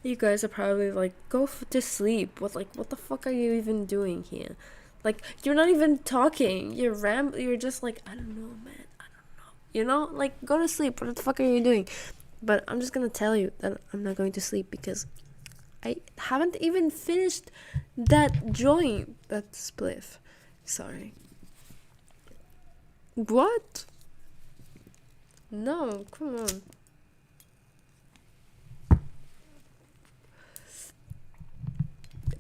You guys are probably like, go to sleep. What the fuck are you even doing here? Like, you're not even talking. You're just like, I don't know, man. Like, go to sleep. What the fuck are you doing? But I'm just gonna tell you that I'm not going to sleep because I haven't even finished that joint, that spliff. Sorry. What? No, come on.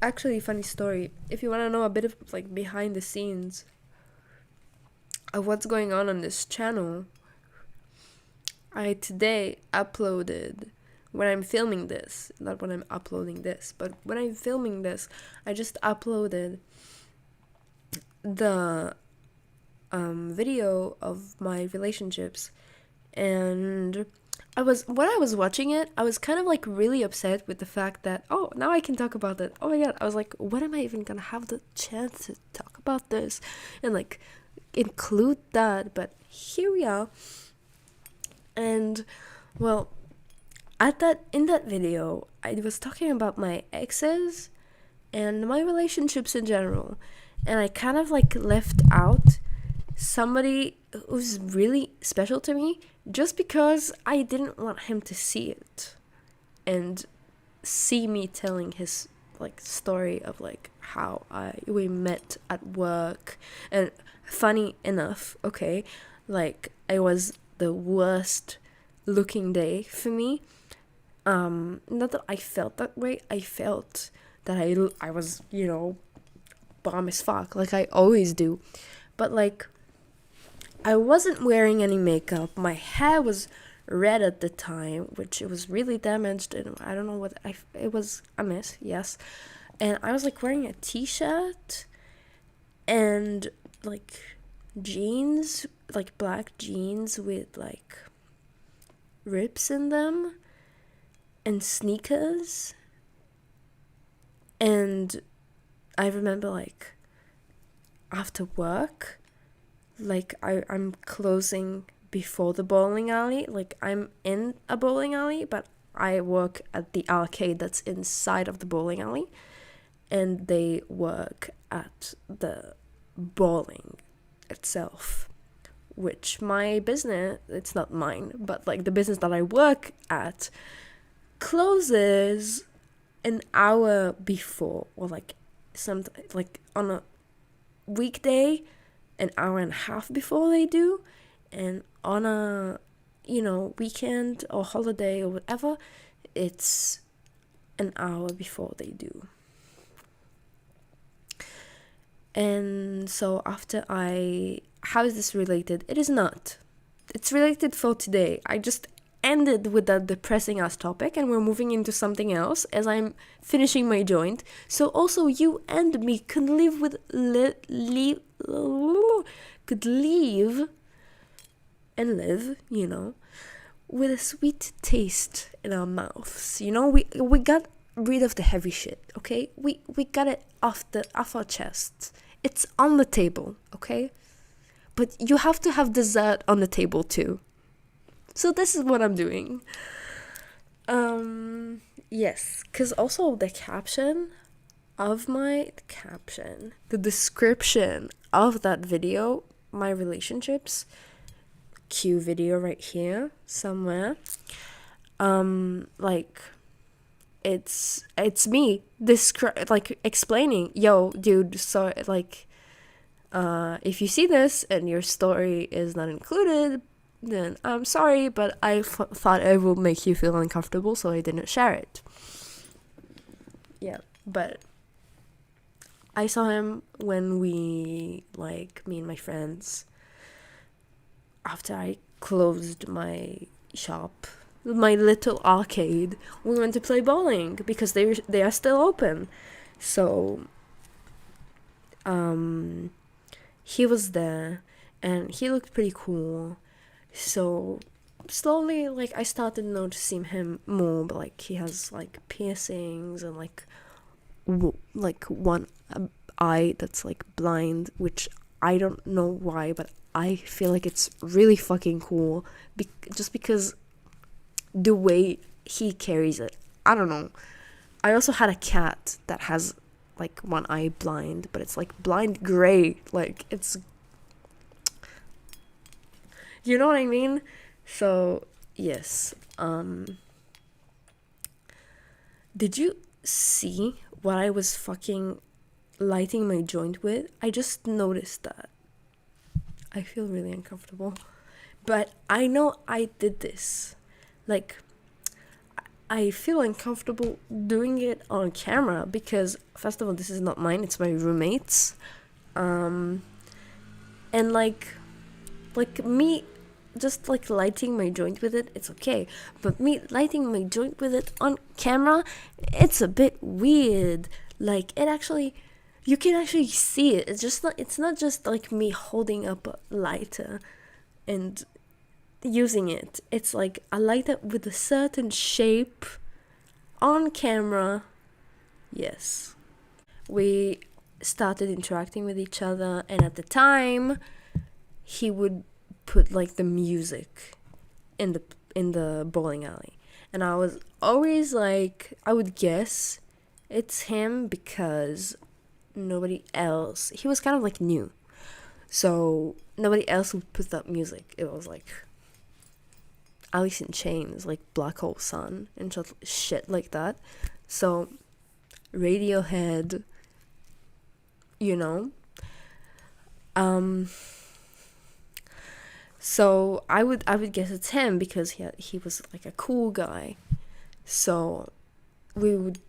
Actually, funny story. If you want to know a bit of like behind the scenes of what's going on this channel, I today uploaded, when I'm filming this, not when I'm uploading this, but when I'm filming this, I just uploaded the video of my relationships. And when I was watching it, I was kind of like really upset with the fact that, oh, now I can talk about it. Oh my god, I was like, when am I even gonna have the chance to talk about this and like include that? But here we are. And well, in that video, I was talking about my exes and my relationships in general, and I kind of like left out somebody who's really special to me just because I didn't want him to see it and see me telling his like story of like how we met at work. And funny enough, okay, like it was the worst looking day for me. Not that I felt that way. I felt that I was, bomb as fuck, like I always do. But like, I wasn't wearing any makeup. My hair was red at the time, which it was really damaged, and I don't know what it was a mess, yes. And I was like wearing a t-shirt and like jeans, like black jeans with like rips in them, and sneakers. And I remember like after work, like I'm closing before the bowling alley. Like I'm in a bowling alley, but I work at the arcade that's inside of the bowling alley, and they work at the bowling itself, which my business, it's not mine, but like the business that I work at closes an hour before, or like some like on a weekday an hour and a half before they do, and on a weekend or holiday or whatever, it's an hour before they do. And so how is this related? It is not. It's related for today. I just ended with that depressing ass topic and we're moving into something else as I'm finishing my joint. So also you and me could live with could leave and live, with a sweet taste in our mouths. We got rid of the heavy shit, okay? We got it off our chests. It's on the table, okay? But you have to have dessert on the table too. So this is what I'm doing. Yes, because also the description of that video, my relationships, cue video right here somewhere. Like it's me explaining, yo, dude, so like, if you see this and your story is not included, then I'm sorry, but I thought it will make you feel uncomfortable, so I didn't share it. Yeah, but I saw him when me and my friends, after I closed my shop, my little arcade, we went to play bowling because they are still open. So he was there and he looked pretty cool. So slowly, like, I started noticing him more, but like he has like piercings and like one eye that's like blind, which I don't know why, but I feel like it's really fucking cool just because the way he carries it. I don't know. I also had a cat that has like one eye blind, but it's like blind gray. Like it's, you know what I mean? So yes. Did you see what I was fucking lighting my joint with? I just noticed that. I feel really uncomfortable. But I know I did this. Like, I feel uncomfortable doing it on camera because, first of all, this is not mine, it's my roommate's. And like me just like lighting my joint with it, it's okay. But me lighting my joint with it on camera, it's a bit weird. Like it actually, you can actually see it. It's not just like me holding up a lighter and using it. It's like a lighter with a certain shape on camera. Yes. We started interacting with each other, and at the time he would put like the music in the bowling alley, and I was always like, I would guess it's him because nobody else, he was kind of like new, so nobody else would put that music. It was like Alice in Chains, like Black Hole Sun and shit like that. So Radiohead, you know. So I would guess it's him because he was like a cool guy. So we would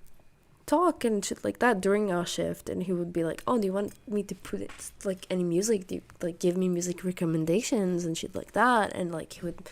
talk and shit like that during our shift, and he would be like, "Oh, do you want me to put it like any music? Do you like give me music recommendations and shit like that?" And like he would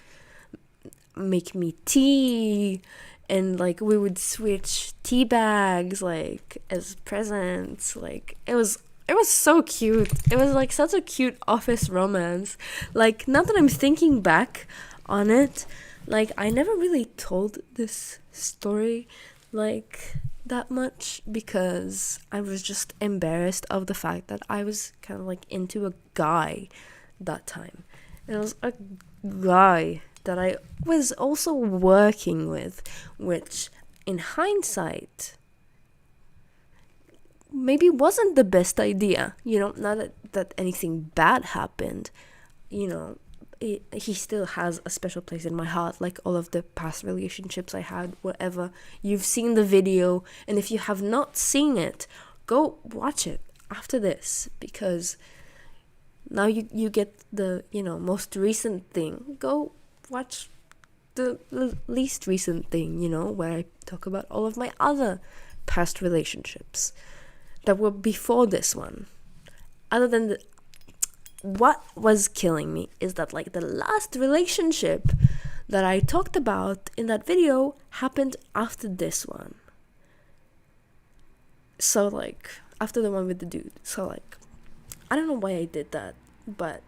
make me tea, and like we would switch tea bags like as presents. Like it was so cute. It was like such a cute office romance. Like now that I'm thinking back on it, like I never really told this story like that much because I was just embarrassed of the fact that I was kind of like into a guy that time. And it was a guy that I was also working with, which in hindsight maybe wasn't the best idea, you know, not that anything bad happened, you know. He still has a special place in my heart, like all of the past relationships I had, whatever. You've seen the video, and if you have not seen it, go watch it after this, because now you get the, you know, most recent thing. Go watch the least recent thing, you know, where I talk about all of my other past relationships that were before this one. Other than what was killing me is that like the last relationship that I talked about in that video happened after this one. So like after the one with the dude. So like I don't know why I did that, but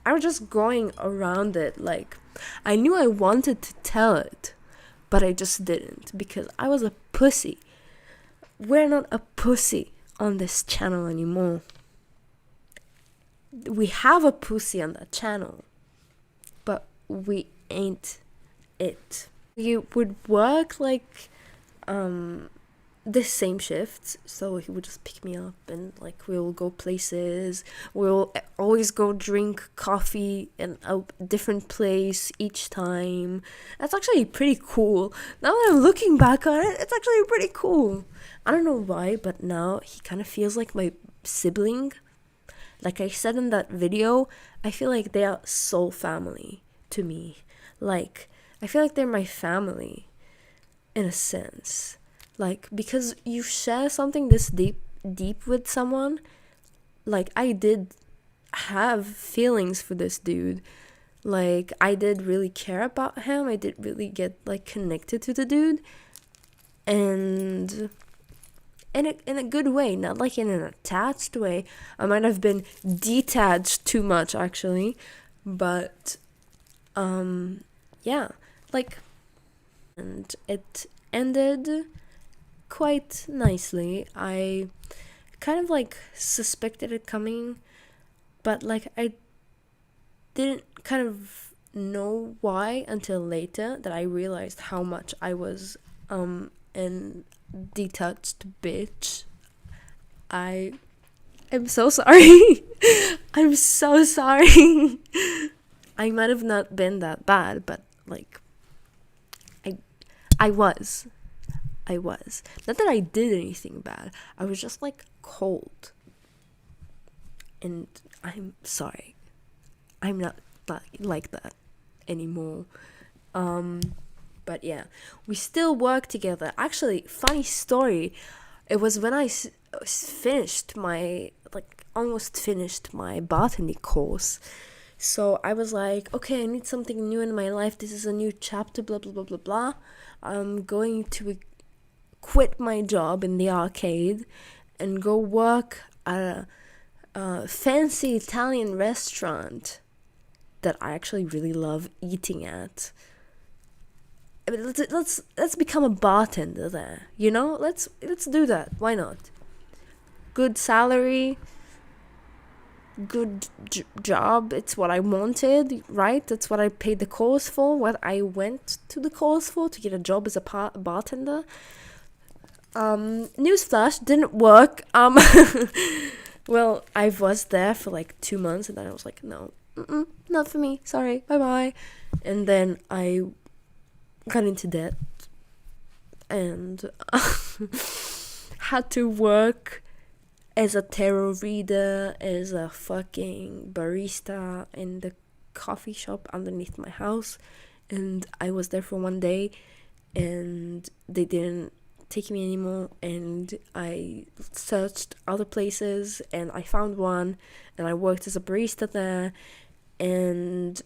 I was just going around it. Like I knew I wanted to tell it, but I just didn't because I was a pussy. We're not a pussy on this channel anymore. We have a pussy on that channel, but we ain't it. We would work like the same shifts, so he would just pick me up and like we'll go places. We'll always go drink coffee in a different place each time. That's actually pretty cool. Now that I'm looking back on it, it's actually pretty cool. I don't know why, but now he kind of feels like my sibling. Like I said in that video, I feel like they are soul family to me. Like, I feel like they're my family in a sense. Like, because you share something this deep with someone. Like, I did have feelings for this dude. Like, I did really care about him. I did really get, like, connected to the dude. And in a good way, not like in an attached way. I might have been detached too much actually, but yeah, like, and it ended quite nicely. I kind of like suspected it coming, but like I didn't kind of know why until later that I realized how much I was and detached bitch. I am so sorry. I'm so sorry. I might have not been that bad, but like I was. Not that I did anything bad. I was just like cold. And I'm sorry. I'm not like that anymore. But yeah, we still work together. Actually, funny story. It was when I finished my, almost finished my botany course. So I was like, okay, I need something new in my life. This is a new chapter, blah, blah, blah, blah, blah. I'm going to quit my job in the arcade and go work at a fancy Italian restaurant that I actually really love eating at. I mean, let's become a bartender there. Let's do that. Why not? Good salary, good job. It's what I wanted, right? That's what I paid the course for. What I went to the course for, to get a job as a bartender. Newsflash, didn't work. Well, I was there for like 2 months, and then I was like, no, not for me. Sorry, bye bye. And then I got into debt and had to work as a tarot reader, as a fucking barista in the coffee shop underneath my house. And I was there for 1 day, and they didn't take me anymore, and I searched other places, and I found one, and I worked as a barista there. And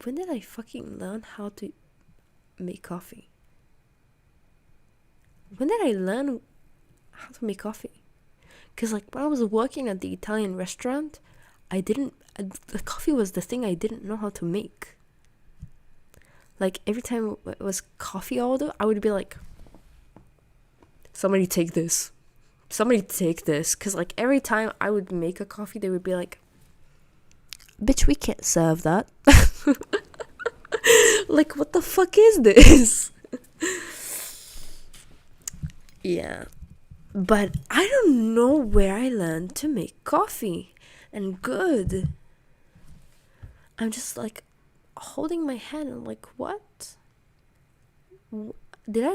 when did I fucking learn how to make coffee? When did I learn how to make coffee? Because when I was working at the Italian restaurant, the coffee was the thing I didn't know how to make. Every time it was coffee order, I would be like, somebody take this. Because every time I would make a coffee, they would be like, bitch, we can't serve that. What the fuck is this? Yeah. But I don't know where I learned to make coffee. And good. I'm just holding my head and what? Did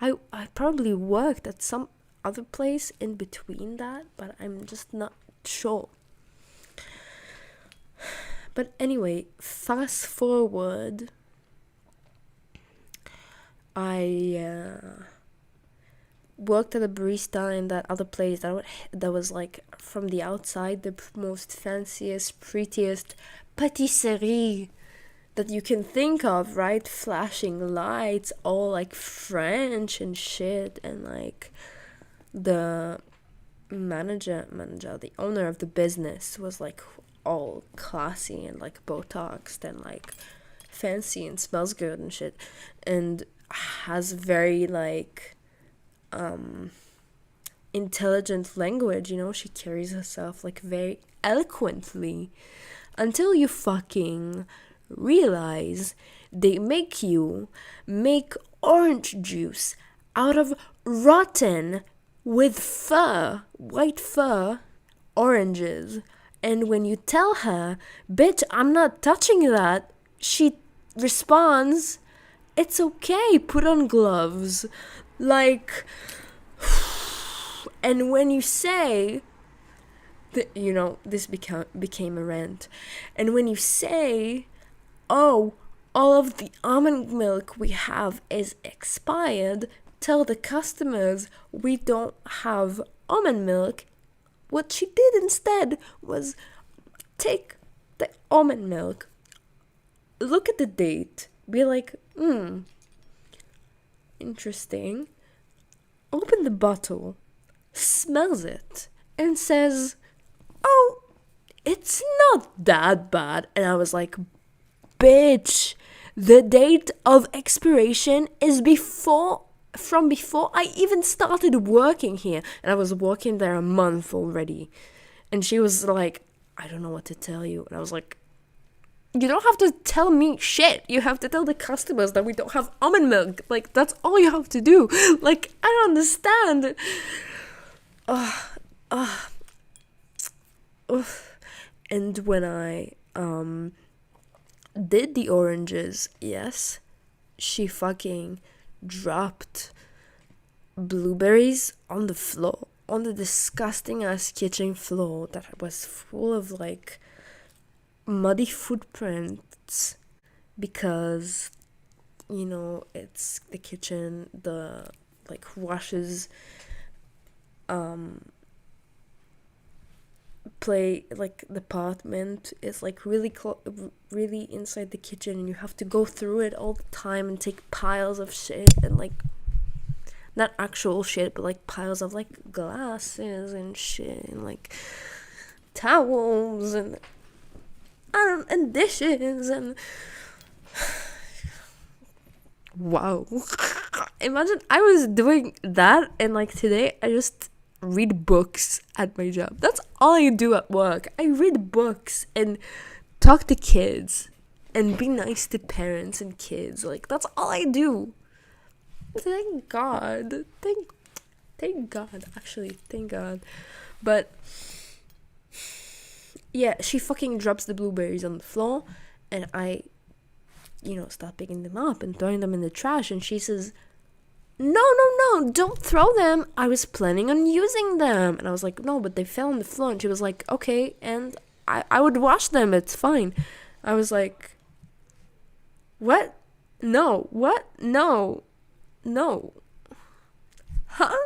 I probably worked at some other place in between that, but I'm just not sure. But anyway, fast forward, I worked at a barista in that other place that was from the outside the most fanciest, prettiest patisserie that you can think of, right? Flashing lights, all French and shit, and the manager, the owner of the business was all classy and Botoxed and fancy and smells good and shit, and has very intelligent language. She carries herself very eloquently, until you fucking realize they make you make orange juice out of rotten with white fur oranges. And when you tell her, bitch, I'm not touching that, she responds, it's okay, put on gloves. And when you say, this became a rant. And when you say, oh, all of the almond milk we have is expired, tell the customers we don't have almond milk. What she did instead was take the almond milk, look at the date, be like, interesting, open the bottle, smells it, and says, oh, it's not that bad. And I was like, bitch, the date of expiration is from before I even started working here. And I was working there a month already. And she was like, I don't know what to tell you. And I was like, You don't have to tell me shit. You have to tell the customers that we don't have almond milk. Like, that's all you have to do. Like, I don't understand. And when I did the oranges, yes, she fucking dropped blueberries on the floor, on the disgusting ass kitchen floor that was full of like muddy footprints, because it's the kitchen, the like washes play like the apartment is like really inside the kitchen, and you have to go through it all the time and take piles of shit, and like not actual shit, but like piles of like glasses and shit, and like towels and and dishes, and wow. Imagine I was doing that, and like today I just read books at my job. That's all I do at work. I read books and talk to kids and be nice to parents and kids. Like, that's all I do. Thank God. Thank God, actually. Thank God. But yeah, she fucking drops the blueberries on the floor, and I start picking them up and throwing them in the trash, and she says, no, don't throw them. I was planning on using them. And I was like, no, but they fell on the floor. And she was like, okay, and I would wash them. It's fine. I was like, what? No, what? No. Huh?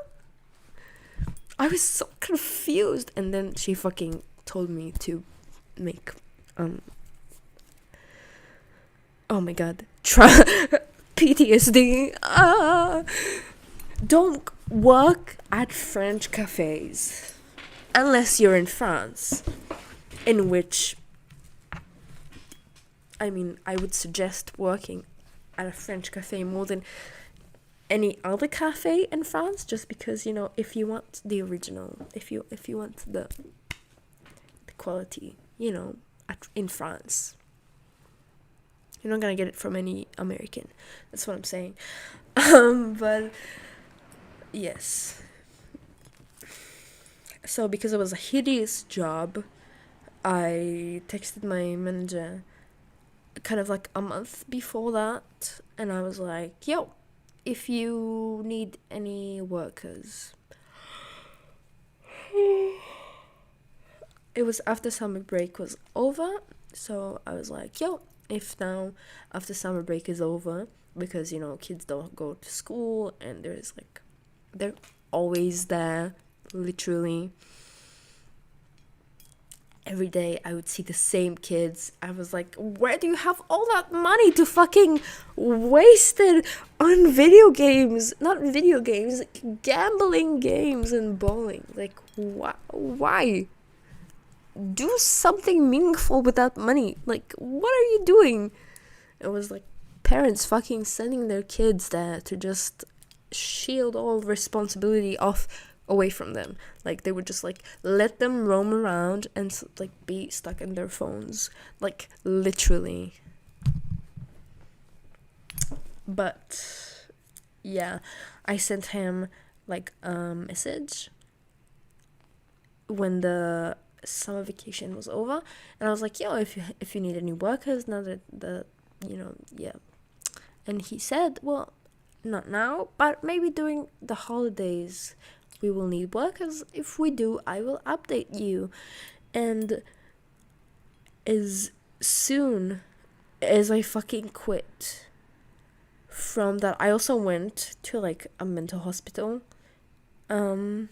I was so confused. And then she fucking told me to make, oh my God, PTSD. Don't work at French cafes unless you're in France, in which, I mean, I would suggest working at a French cafe more than any other cafe in France, just because, if you want the original, if you want the quality, in France, you're not gonna get it from any American. That's what I'm saying. But yes. So because it was a hideous job, I texted my manager kind of like a month before that, and I was like, yo, if you need any workers. It was after summer break was over, so I was like, yo, if now after summer break is over, because kids don't go to school, and they're always there, literally every day I would see the same kids. I was like, where do you have all that money to fucking waste it on video games? Not video games, like gambling games and bowling. Like, why? Do something meaningful with that money. Like, what are you doing? It was like parents fucking sending their kids there to just shield all responsibility away from them. Like, they would just like let them roam around and like be stuck in their phones, like literally. But yeah, I sent him like a message when the summer vacation was over, and I was like, yo, if you need any workers now that yeah. And he said, well, not now, but maybe during the holidays we will need workers. If we do, I will update you. And as soon as I fucking quit from that, I also went to like a mental hospital when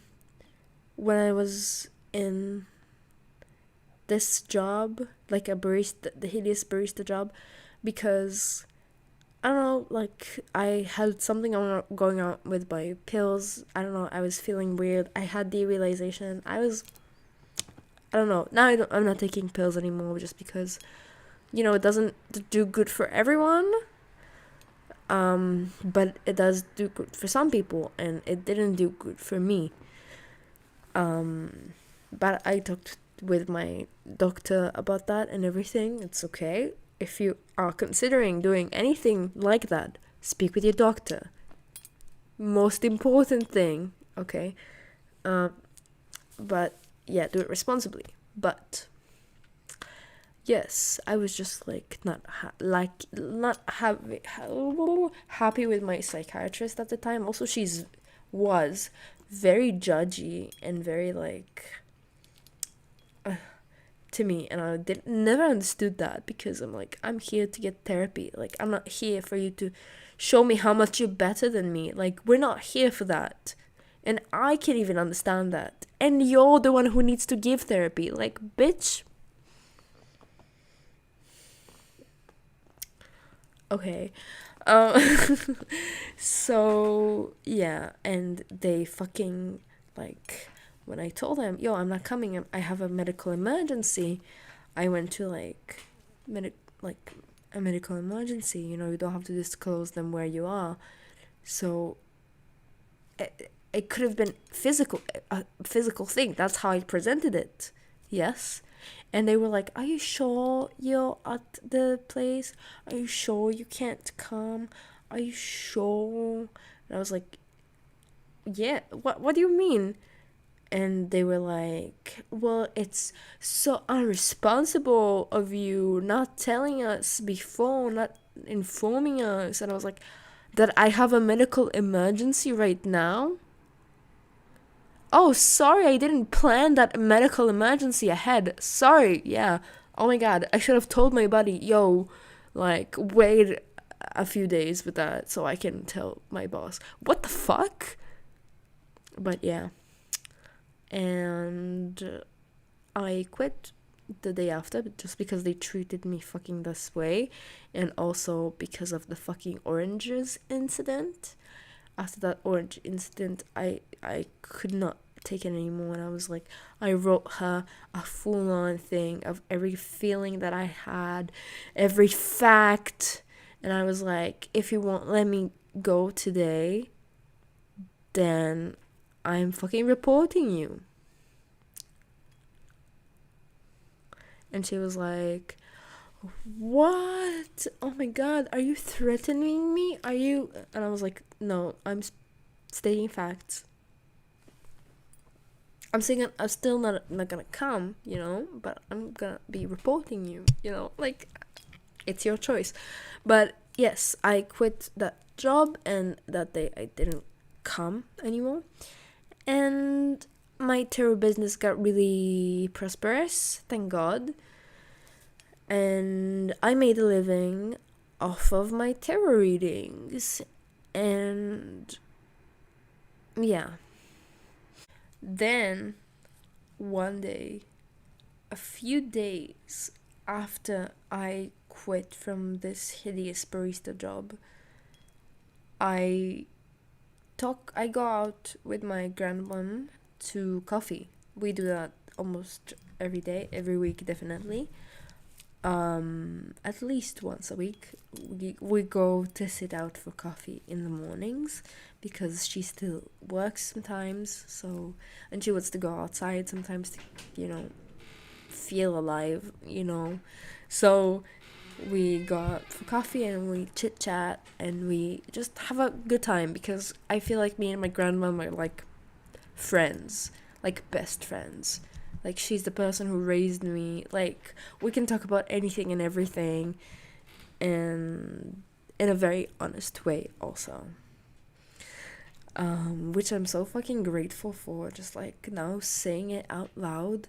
I was in this job, like a barista, the hideous barista job, because I don't know, like I had something going on with my pills. I don't know, I was feeling weird. I had the realization. I don't know. Now I'm not taking pills anymore, just because, it doesn't do good for everyone. But it does do good for some people, and it didn't do good for me. But I talked with my doctor about that and everything. It's okay. if you are considering doing anything like that, speak with your doctor. Most important thing, okay? But yeah, do it responsibly. But yes, I was just like not happy with my psychiatrist at the time. Also, was very judgy and very like to me, and I did never understood that, because I'm like, I'm here to get therapy. Like, I'm not here for you to show me how much you're better than me. Like, we're not here for that. And I can't even understand that. And you're the one who needs to give therapy. Like, bitch. Okay. Um, so, yeah. And they fucking, like, when I told them, yo, I'm not coming, I have a medical emergency, I went to, like, like, a medical emergency. You don't have to disclose them where you are. So, it could have been a physical thing. That's how I presented it. Yes. And they were like, are you sure you're at the place? Are you sure you can't come? Are you sure? And I was like, yeah, what do you mean? And they were like, well, it's so irresponsible of you not telling us before, not informing us. And I was like, that I have a medical emergency right now? Oh, sorry, I didn't plan that medical emergency ahead. Sorry, yeah. Oh my god, I should have told my buddy, yo, like, wait a few days with that so I can tell my boss. What the fuck? But yeah. And I quit the day after, just because they treated me fucking this way, and also because of the fucking oranges incident. After that orange incident, I could not take it anymore, and I was like, I wrote her a full-on thing of every feeling that I had, every fact, and I was like, if you won't let me go today, then I'm fucking reporting you. And she was like, what? Oh my god, are you threatening me? Are you? And I was like, no, I'm stating facts. I'm saying I'm still not gonna come, but I'm gonna be reporting you, like, it's your choice. But yes, I quit that job, and that day I didn't come anymore. And my tarot business got really prosperous, thank God. And I made a living off of my tarot readings. And yeah. Then, one day, a few days after I quit from this hideous barista job, I go out with my grandmom to coffee. We do that almost every day, every week, definitely. At least once a week, we go to sit out for coffee in the mornings, because she still works sometimes, so, and she wants to go outside sometimes to, feel alive, so we go out for coffee and we chit chat and we just have a good time, because I feel like me and my grandmom are like friends, like best friends. Like, she's the person who raised me. Like, we can talk about anything and everything, and in a very honest way also. Which I'm so fucking grateful for, just like now saying it out loud.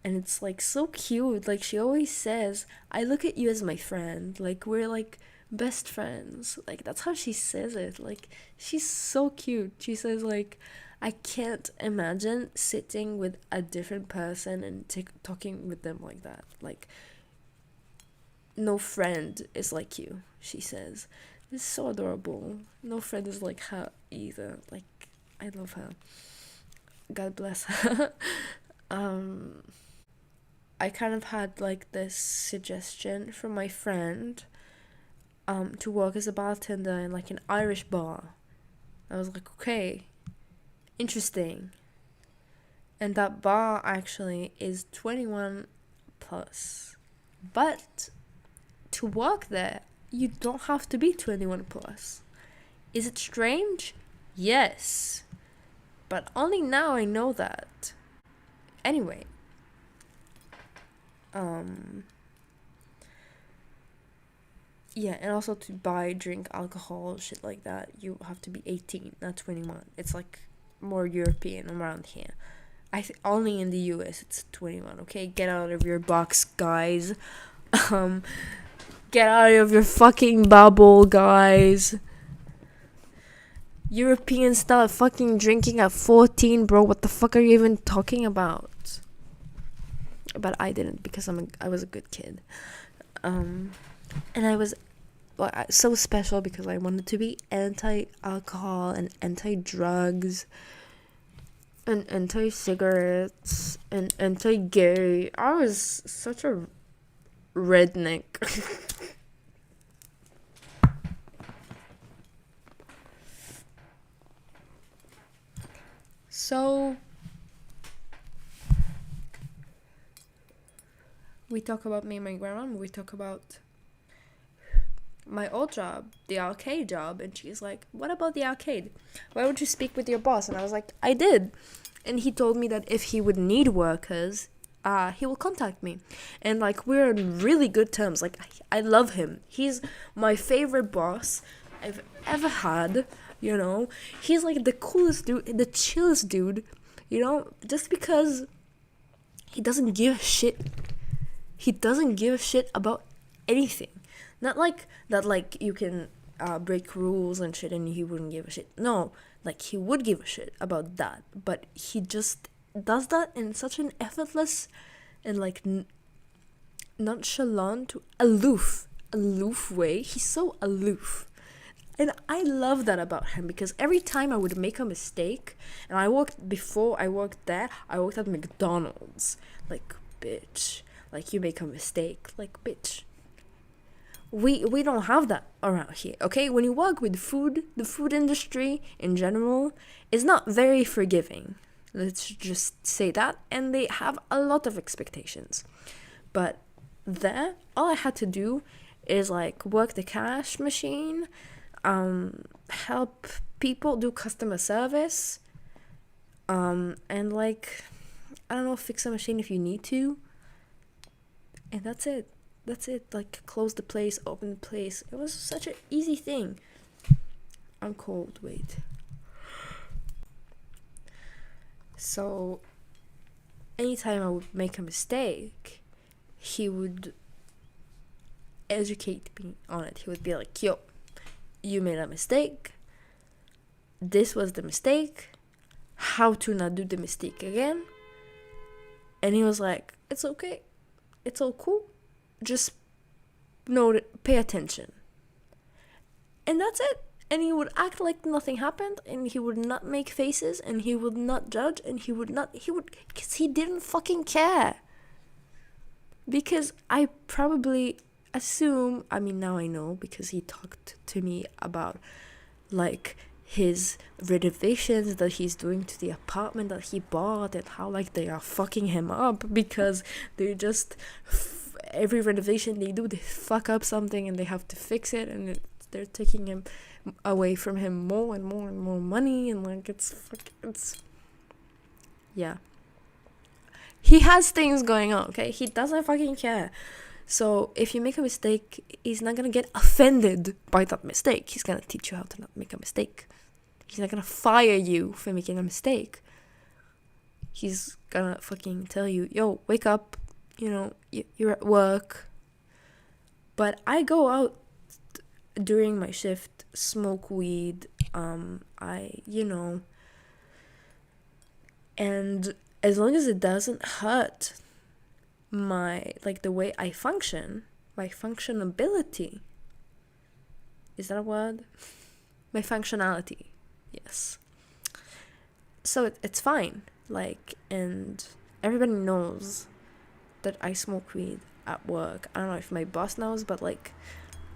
And it's like so cute. Like, she always says, I look at you as my friend. Like, we're like best friends. Like, that's how she says it. Like, she's so cute. She says, like, I can't imagine sitting with a different person and talking with them like that. Like, no friend is like you, she says. It's so adorable. No friend is like her either. Like, I love her. God bless her. I kind of had like this suggestion from my friend to work as a bartender in like an Irish bar. I was like, okay, interesting. And that bar actually is 21 plus. But to work there, you don't have to be 21 plus. Is it strange? Yes. But only now I know that. Anyway. Yeah, and also to buy, drink alcohol, shit like that, you have to be 18, not 21. It's like more European around here. Only in the US it's 21, okay? Get out of your box, guys. Get out of your fucking bubble, guys. Europeans start fucking drinking at 14, bro. What the fuck are you even talking about? But I didn't, because I was a good kid. And I was so special because I wanted to be anti-alcohol and anti-drugs and anti-cigarettes and anti-gay. I was such a redneck. So we talk about me and my grandma. We talk about my old job, the arcade job, and she's like, what about the arcade? Why don't you speak with your boss? And I was like, I did. And he told me that if he would need workers, he will contact me. And like, we're on really good terms. Like, I love him. He's my favorite boss I've ever had, you know. He's like the coolest dude, the chillest dude, you know, just because he doesn't give a shit. He doesn't give a shit about anything. Not like that, like, you can break rules and shit and he wouldn't give a shit. No, like, he would give a shit about that. But he just does that in such an effortless and, like, nonchalant, aloof way. He's so aloof. And I love that about him, because every time I would make a mistake, and before I worked there, I worked at McDonald's. Like, bitch. Like, you make a mistake. Like, bitch. We don't have that around here, okay? When you work with food, the food industry in general is not very forgiving. Let's just say that. And they have a lot of expectations. But there, all I had to do is, like, work the cash machine, help people, do customer service, and, like, I don't know, fix a machine if you need to. And that's it. Like, close the place, open the place. It was such an easy thing. I'm cold, wait. So, anytime I would make a mistake, he would educate me on it. He would be like, yo, you made a mistake. This was the mistake. How to not do the mistake again. And he was like, it's okay. It's all cool. Just pay attention. And that's it. And he would act like nothing happened, and he would not make faces, and he would not judge, and because he didn't fucking care. Because I probably assume, I mean, now I know, because he talked to me about, like, his renovations that he's doing to the apartment that he bought, and how, like, they are fucking him up, because they just every renovation they do, they fuck up something and they have to fix it, and they're taking him away from him more and more and more money, and, like, it's yeah, he has things going on, okay? He doesn't fucking care. So if you make a mistake, he's not gonna get offended by that mistake. He's gonna teach you how to not make a mistake. He's not gonna fire you for making a mistake. He's gonna fucking tell you, yo, wake up, you know, you're at work. But I go out during my shift, smoke weed, and as long as it doesn't hurt my, like, the way I function, my functionability, is that a word? My functionality, yes. So it's fine, like, and everybody knows that I smoke weed at work. I don't know if my boss knows, but, like,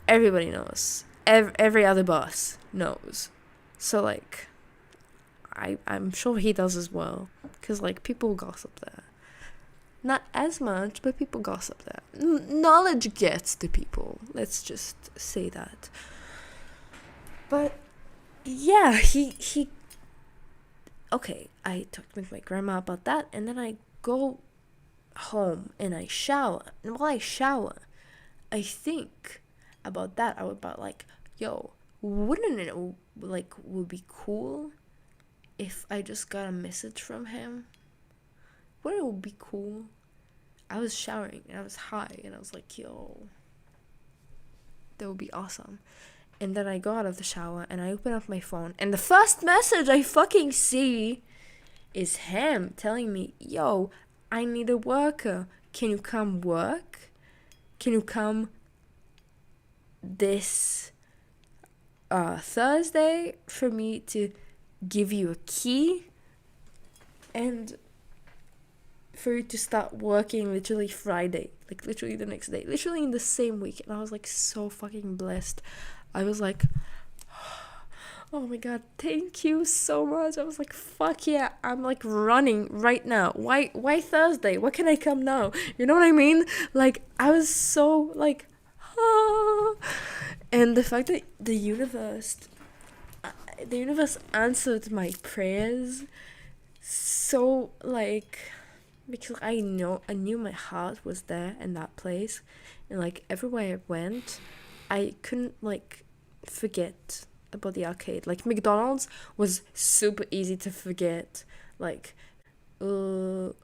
everybody knows. Every other boss knows. So, like, I'm sure he does as well, because, like, people gossip there. Not as much, but people gossip that. Knowledge gets to people. Let's just say that. But yeah, he. Okay, I talked with my grandma about that, and then I go home and I shower. And while I shower, I think about that. I would about like, yo, wouldn't it like would be cool if I just got a message from him? Wouldn't it would be cool? I was showering and I was high and I was like, yo, that would be awesome. And then I go out of the shower and I open up my phone and the first message I fucking see is him telling me, yo, I need a worker. Can you come work? Can you come this Thursday for me to give you a key and for you to start working literally Friday, like literally the next day, literally in the same week. And I was like so fucking blessed. I was like, oh my god, thank you so much. I was like, fuck yeah, I'm like running right now. Why Thursday? Why can't I come now? You know what I mean? Like, I was so like, ah. And the fact that the universe answered my prayers so like, because I knew my heart was there in that place, and like everywhere I went, I couldn't like forget about the arcade. Like McDonald's was super easy to forget. Like, I'm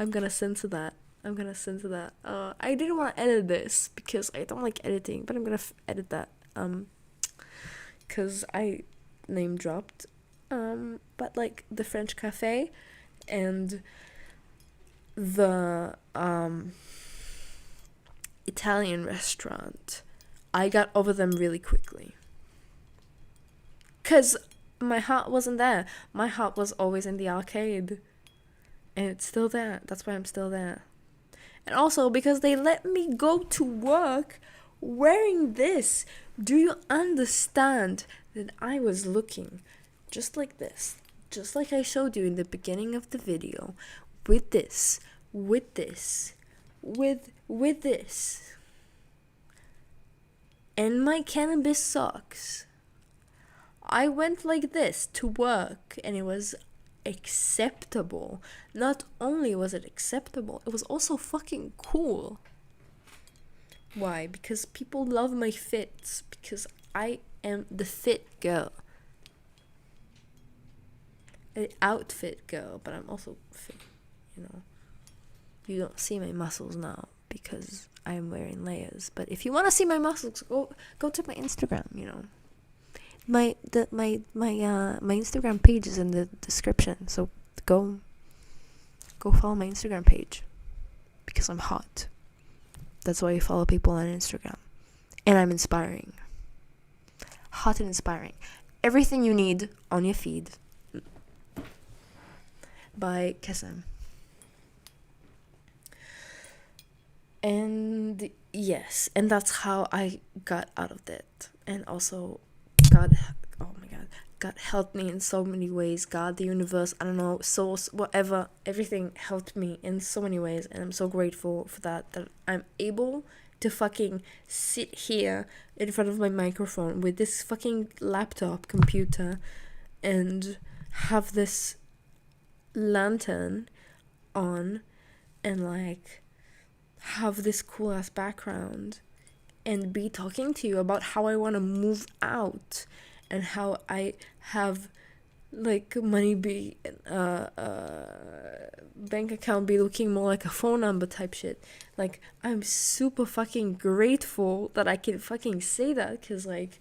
gonna censor that. I didn't want to edit this because I don't like editing, but I'm gonna edit that. Cause I name dropped. But like the French cafe and the Italian restaurant, I got over them really quickly. Cause my heart wasn't there. My heart was always in the arcade. And it's still there. That's why I'm still there. And also because they let me go to work wearing this. Do you understand that I was looking just like this? Just like I showed you in the beginning of the video. With this. With this. With this. And my cannabis socks. I went like this to work and it was acceptable. Not only was it acceptable, it was also fucking cool. Why? Because people love my fits. Because I am the fit girl. An outfit girl, but I'm also fit, you know. You don't see my muscles now because I'm wearing layers. But if you want to see my muscles, go to my Instagram, you know. My Instagram page is in the description, so go follow my Instagram page because I'm hot. That's why I follow people on Instagram, and I'm inspiring. Hot and inspiring. Everything you need on your feed. By Kesem. And yes, and that's how I got out of that. And also God helped me in so many ways. God, the universe, I don't know, source, whatever, everything helped me in so many ways, and I'm so grateful for that I'm able to fucking sit here in front of my microphone with this fucking laptop computer and have this lantern on and like have this cool ass background and be talking to you about how I want to move out and how I have like money be bank account be looking more like a phone number type shit. Like, I'm super fucking grateful that I can fucking say that, because like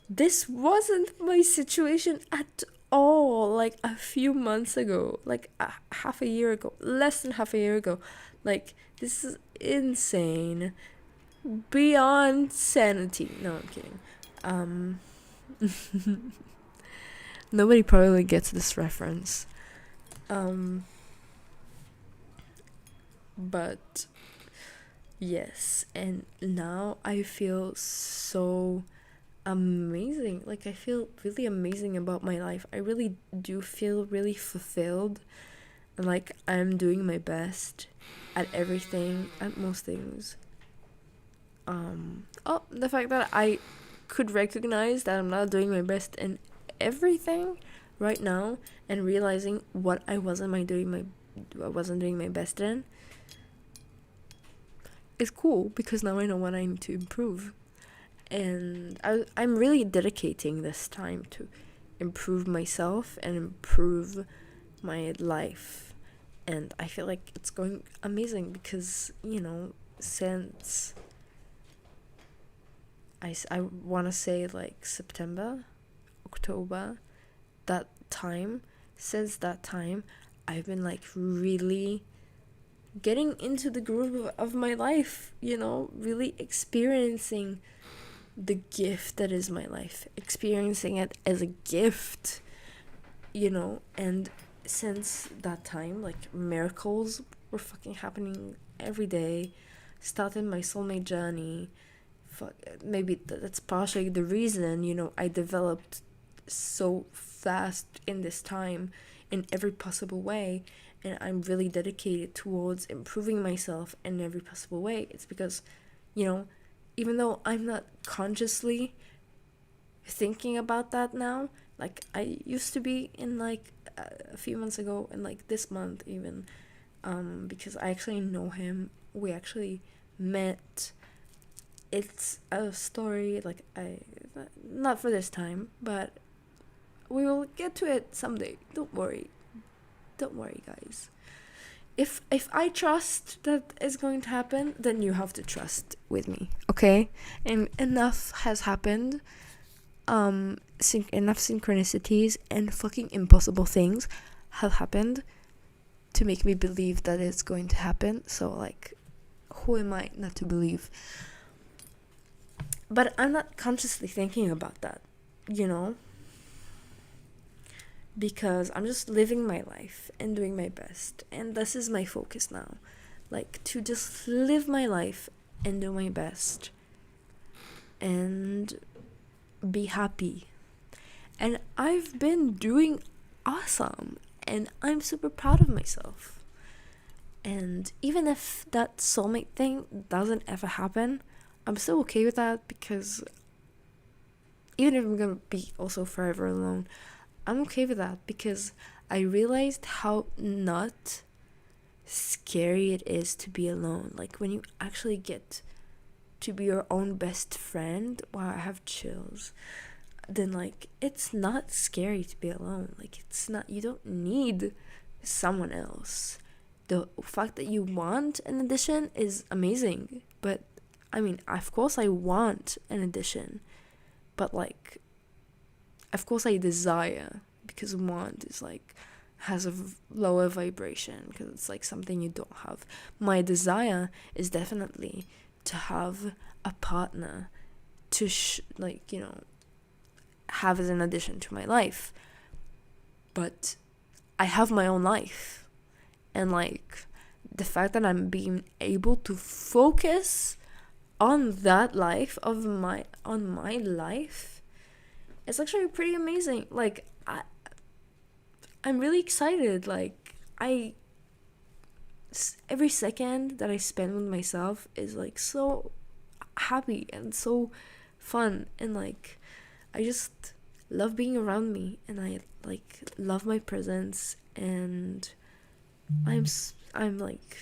this wasn't my situation at all like a few months ago, like half a year ago, less than half a year ago. Like, this is insane, beyond sanity. No, I'm kidding. Nobody probably gets this reference. But yes, and now I feel so amazing. Like, I feel really amazing about my life. I really do feel really fulfilled, and like I'm doing my best at everything, at most things. Oh, the fact that I could recognize that I'm not doing my best in everything right now, and realizing what I wasn't doing my best in, is cool, because now I know what I need to improve. And I'm really dedicating this time to improve myself and improve my life. And I feel like it's going amazing, because, since I want to say like September, October, that time, since that time, I've been like really getting into the groove of my life, really experiencing the gift that is my life, experiencing it as a gift, and since that time, like, miracles were fucking happening every day. Started my soulmate journey. Maybe that's partially the reason, I developed so fast in this time, in every possible way, and I'm really dedicated towards improving myself in every possible way. It's because, even though I'm not consciously thinking about that now, like I used to be in like a few months ago, and like this month even, because I actually know him. We actually met. It's a story, like, I not for this time, but we will get to it someday. Don't worry, guys. If I trust that it's going to happen, then you have to trust with me, okay? And enough has happened. Enough synchronicities and fucking impossible things have happened to make me believe that it's going to happen. So, like, who am I not to believe? But I'm not consciously thinking about that, because I'm just living my life and doing my best. And this is my focus now. Like, to just live my life and do my best and be happy. And I've been doing awesome, and I'm super proud of myself. And even if that soulmate thing doesn't ever happen, I'm still okay with that, because even if I'm gonna be also forever alone, I'm okay with that, because I realized how not scary it is to be alone. Like, when you actually get to be your own best friend, wow, I have chills, then like it's not scary to be alone. Like, it's not, you don't need someone else. The fact that you want an addition is amazing, but I mean, of course I want an addition, but like, of course I desire, because want is like, has a lower vibration, because it's like something you don't have. My desire is definitely to have a partner to have as an addition to my life. But I have my own life, and like, the fact that I'm being able to focus on that life on my life, it's actually pretty amazing. Like, I'm really excited. Like, every second that I spend with myself is like so happy and so fun, and like, I just love being around me, and I like love my presence, and I'm like,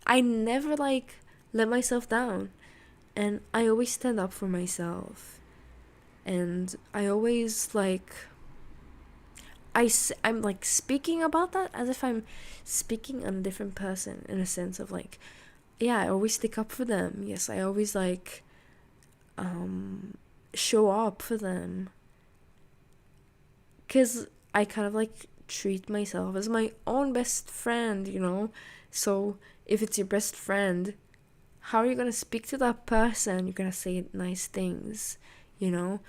I never like let myself down, and I always stand up for myself, and I always like, I'm like speaking about that as if I'm speaking on a different person, in a sense of like, yeah, I always stick up for them. Yes, I always like show up for them, because I kind of like treat myself as my own best friend, So if it's your best friend, how are you gonna speak to that person? You're gonna say nice things, you're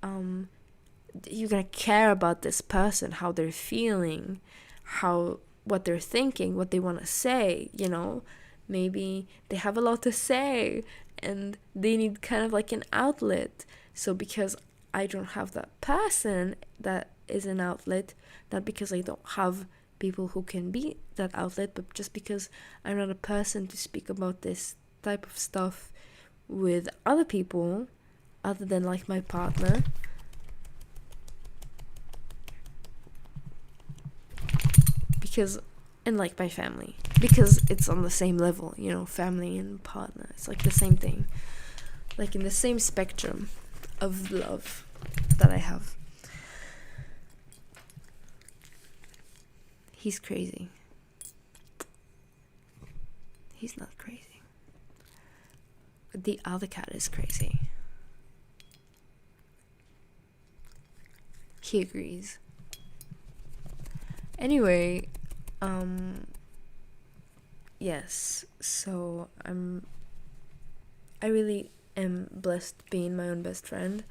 gonna care about this person, how they're feeling, what they're thinking, what they want to say, maybe they have a lot to say, and they need kind of like an outlet. So because I don't have that person that is an outlet, not because I don't have people who can be that outlet, but just because I'm not a person to speak about this type of stuff with other people other than like my partner. Because, and like my family, because it's on the same level, you know, family and partner, it's like the same thing, like in the same spectrum of love that I have. He's crazy. He's not crazy. The other cat is crazy. He agrees. Anyway, yes, so I really am blessed being my own best friend.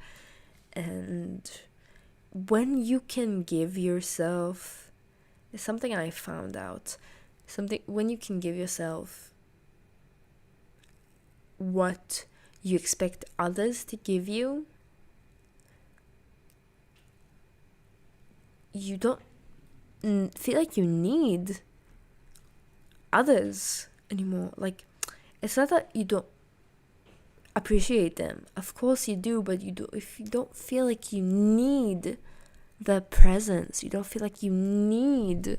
And when you can give yourself, it's something I found out, when you can give yourself what you expect others to give you, you don't feel like you need others anymore. Like, it's not that you don't appreciate them, of course you do, but if you don't feel like you need the presence, you don't feel like you need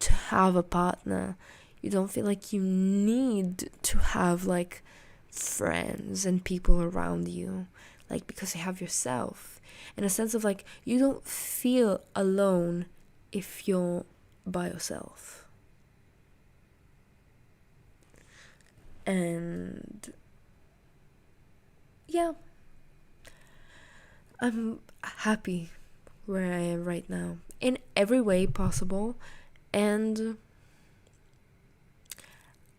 to have a partner, you don't feel like you need to have like friends and people around you, like, because you have yourself, in a sense of like, you don't feel alone if you're by yourself. And yeah, I'm happy where I am right now in every way possible, and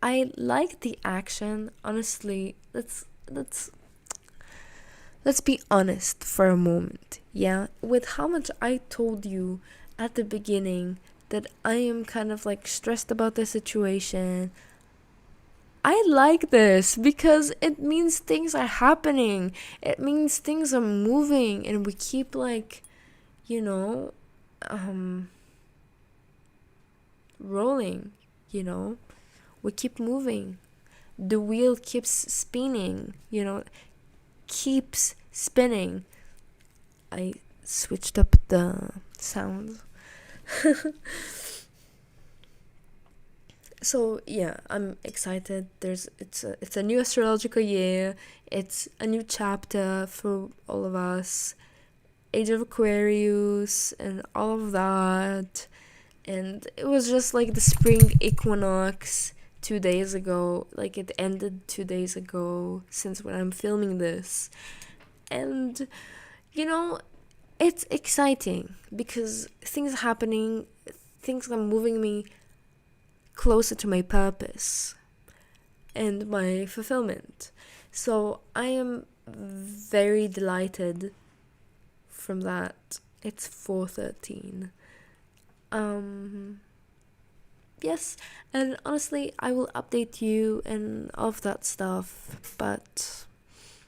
I like the action. Honestly, let's be honest for a moment. Yeah, with how much I told you at the beginning that I am kind of like stressed about the situation, I like this because it means things are happening. It means things are moving, and we keep like, you know, rolling, you know. We keep moving. The wheel keeps spinning, you know, keeps spinning. I switched up the sounds. So yeah, I'm excited. It's a new astrological year. It's a new chapter for all of us. Age of Aquarius and all of that. And it was just like the spring equinox 2 days ago. Like, it ended 2 days ago since when I'm filming this. And you know, it's exciting because things are happening, things are moving me closer to my purpose and my fulfillment. So I am very delighted from that. It's 4:13. Yes, and honestly, I will update you and all of that stuff, but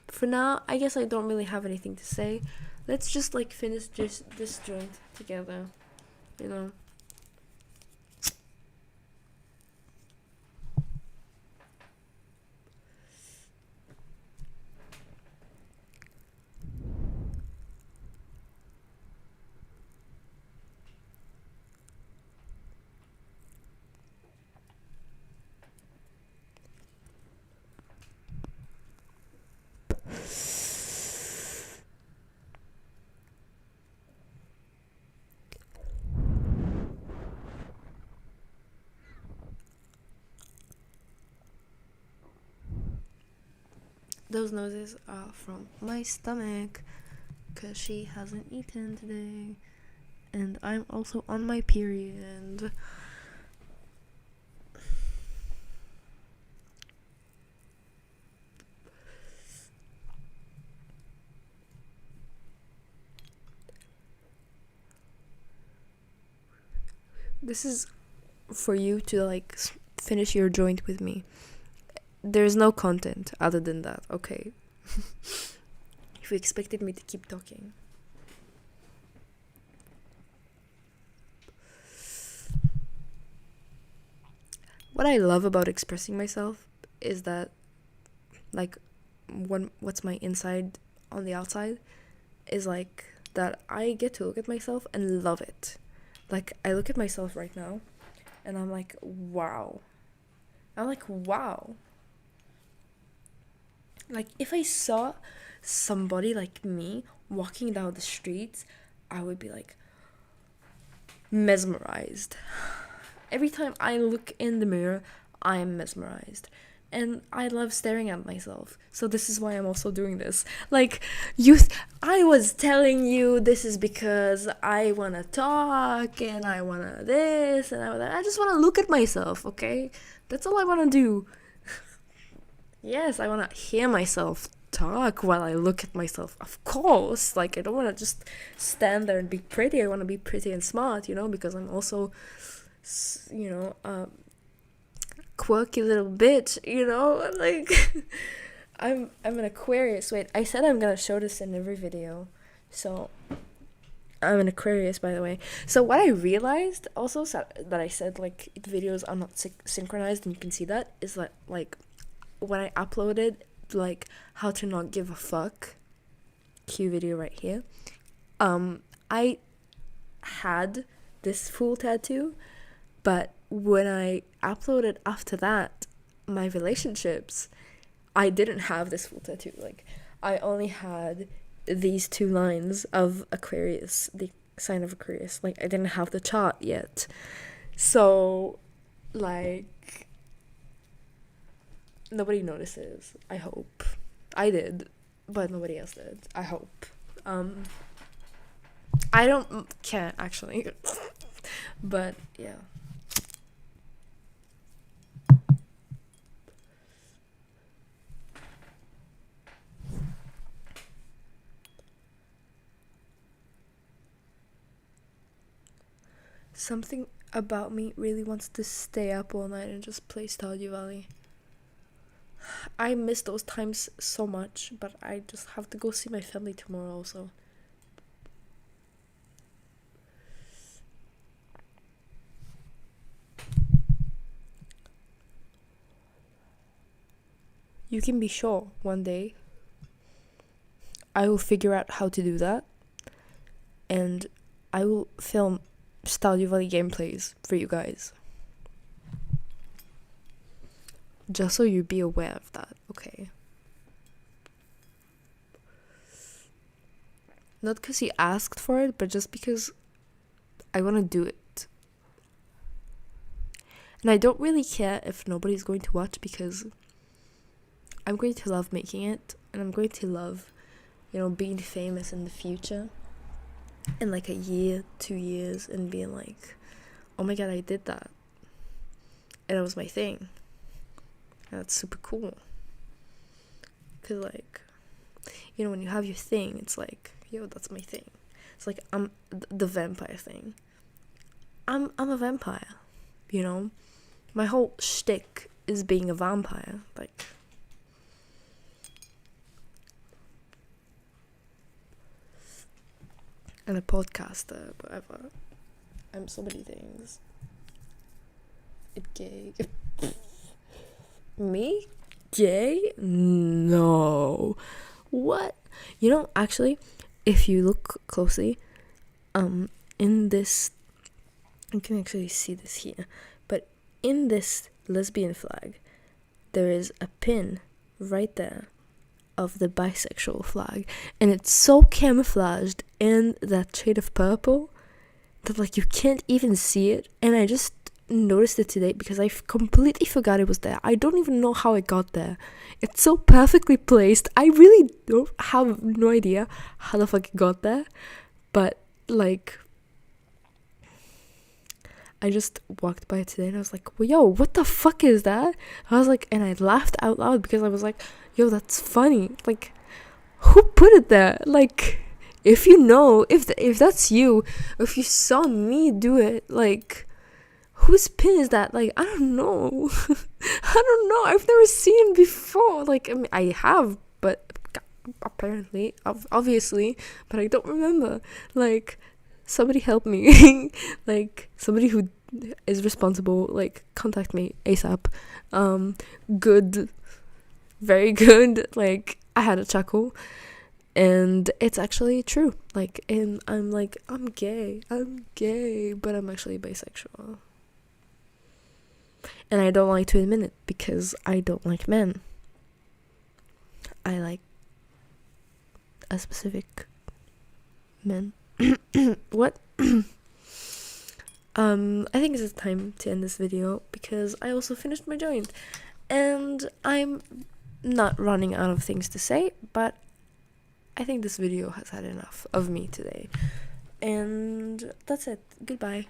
for now, I guess I don't really have anything to say. Let's just like finish this joint together, you know. Those noises are from my stomach, because she hasn't eaten today, and I'm also on my period. This is for you to like finish your joint with me. there's no content other than that, okay? If you expected me to keep talking. What I love about expressing myself is that, like, what's my inside on the outside is like that I get to look at myself and love it. Like, I look at myself right now and I'm like, wow. I'm like, wow. Like, if I saw somebody like me walking down the streets, I would be like mesmerized. Every time I look in the mirror, I am mesmerized. And I love staring at myself. So this is why I'm also doing this. Like, I was telling you this is because I want to talk and I want to this and I just want to look at myself, okay? That's all I want to do. Yes, I want to hear myself talk while I look at myself. Of course. Like, I don't want to just stand there and be pretty. I want to be pretty and smart, because I'm also, quirky little bitch, like I'm an Aquarius. Wait, I said I'm gonna show this in every video. So I'm an Aquarius, by the way. So what I realized also that I said, like, the videos are not synchronized, and you can see that, is that, like, when I uploaded, like, how to not give a fuck cue video right here, I had this full tattoo, but when I uploaded after that my relationships, I didn't have this full tattoo. Like, I only had these 2 lines of Aquarius, the sign of Aquarius. Like, I didn't have the chart yet. So, like, nobody notices, I hope. I did, but nobody else did, I hope. I can't actually. But yeah. Something about me really wants to stay up all night and just play Stardew Valley. I miss those times so much, but I just have to go see my family tomorrow also. You can be sure one day I will figure out how to do that, and I will film Stardew Valley gameplays for you guys. Just so you be aware of that, okay? Not because you asked for it, but just because I want to do it. And I don't really care if nobody's going to watch, because I'm going to love making it, and I'm going to love, being famous in the future. In like a year, 2 years, and being like, oh my god, I did that. And it was my thing. And that's super cool. Because, like, when you have your thing, it's like, yo, that's my thing. It's like, I'm the vampire thing. I'm a vampire, My whole shtick is being a vampire. Like, and a podcaster, whatever. I'm so many things. It gay. Me? Gay? No. What? Actually, if you look closely, in this, you can actually see this here, but in this lesbian flag, there is a pin right there of the bisexual flag, and it's so camouflaged in that shade of purple that, like, you can't even see it. And I just noticed it today because I completely forgot it was there. I don't even know how it got there. It's so perfectly placed. I really don't have no idea how the fuck it got there, but, like, I just walked by it today and I was like, well, yo, what the fuck is that? I was like, and I laughed out loud because I was like, yo, that's funny. Like, who put it there? Like, if that's you, if you saw me do it, like, whose pin is that? Like, I don't know. I don't know. I've never seen before. Like, I mean, I have, but apparently, obviously, but I don't remember. Like, somebody help me. Like, somebody who is responsible, like, contact me ASAP. Good, very good. Like, I had a chuckle, and it's actually true. Like, and I'm like, I'm gay, but I'm actually bisexual. And I don't like to admit it because I don't like men. I like a specific man. What? I think it's time to end this video because I also finished my joint. And I'm not running out of things to say, but I think this video has had enough of me today. And that's it. Goodbye.